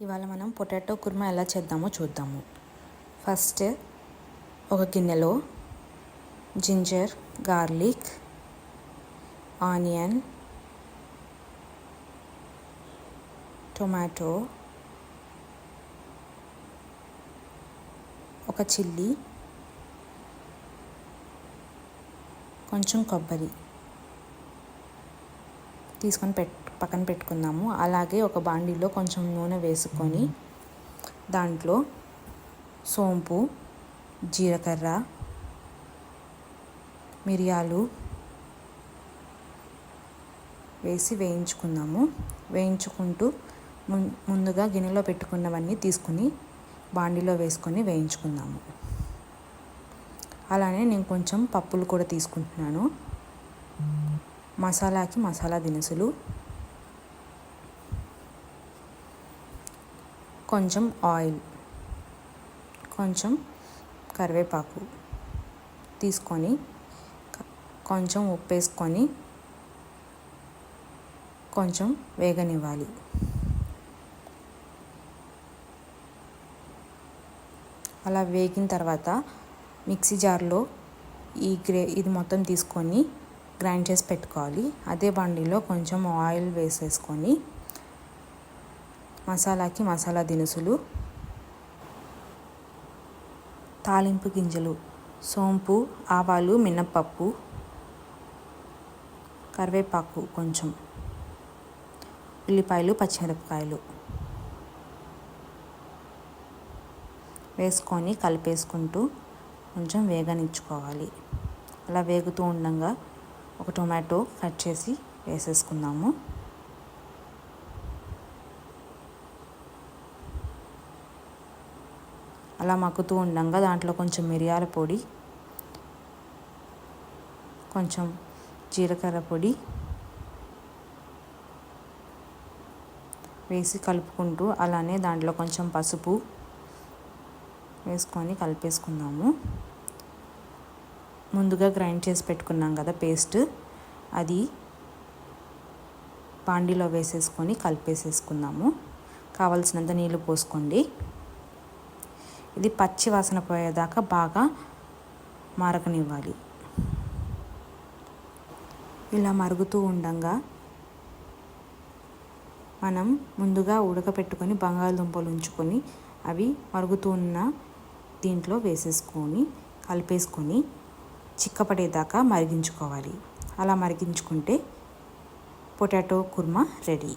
ఇవాళ మనం పొటాటో కుర్మా ఎలా చేద్దామో చూద్దాము. ఫస్ట్ ఒక గిన్నెలో జింజర్, గార్లిక్, ఆనియన్, టొమాటో, ఒక చిల్లీ, కొంచెం కొబ్బరి తీసుకొని పక్కన పెట్టుకుందాము. అలాగే ఒక బాండీలో కొంచెం నూనె వేసుకొని దాంట్లో సోంపు, జీలకర్ర, మిరియాలు వేసి వేయించుకుందాము. వేయించుకుంటూ ముందుగా గిన్నెలో పెట్టుకున్నవన్నీ తీసుకుని బాండీలో వేసుకొని వేయించుకుందాము. అలానే నేను కొంచెం పప్పులు కూడా తీసుకుంటున్నాను. మసాలాకి మసాలా దినుసులు, కొంచెం ఆయిల్, కొంచెం కరివేపాకు తీసుకొని కొంచెం ఉప్పు వేసుకొని కొంచెం వేగనివ్వాలి. అలా వేగిన తర్వాత మిక్సీ జార్లో ఇది మొత్తం తీసుకొని గ్రైండ్ చేసి పెట్టుకోవాలి. అదే బండిలో కొంచెం ఆయిల్ వేసేసుకొని మసాలాకి మసాలా దినుసులు, తాలింపు గింజలు, సోంపు, ఆవాలు, మినప్పప్పు, కరివేపాకు, కొంచెం ఉల్లిపాయలు, పచ్చిమిరపకాయలు వేసుకొని కలిపేసుకుంటూ కొంచెం వేగనిచ్చుకోవాలి. అలా వేగుతూ ఉండగా ఒక టొమాటో కట్ చేసి వేసేసుకుందాము. అలా మగ్గుతూ ఉండగా దాంట్లో కొంచెం మిరియాల పొడి, కొంచెం జీలకర్ర పొడి వేసి కలుపుకుంటూ అలానే దాంట్లో కొంచెం పసుపు వేసుకొని కలిపేసుకుందాము. ముందుగా గ్రైండ్ చేసి పెట్టుకున్నాం కదా పేస్ట్, అది బాండీలో వేసేసుకొని కలిపేసేసుకుందాము. కావలసినంత నీళ్ళు పోసుకోండి. ఇది పచ్చి వాసన పోయేదాకా బాగా మరగనివ్వాలి. ఇలా మరుగుతూ ఉండగా మనం ముందుగా ఉడకపెట్టుకొని బంగాళదుంపలు ఉంచుకొని అవి మరుగుతూ ఉన్న దీంట్లో వేసేసుకొని కలిపేసుకొని చిక్కపడేదాకా మరిగించుకోవాలి. అలా మరిగించుకుంటే పొటాటో కుర్మా రెడీ.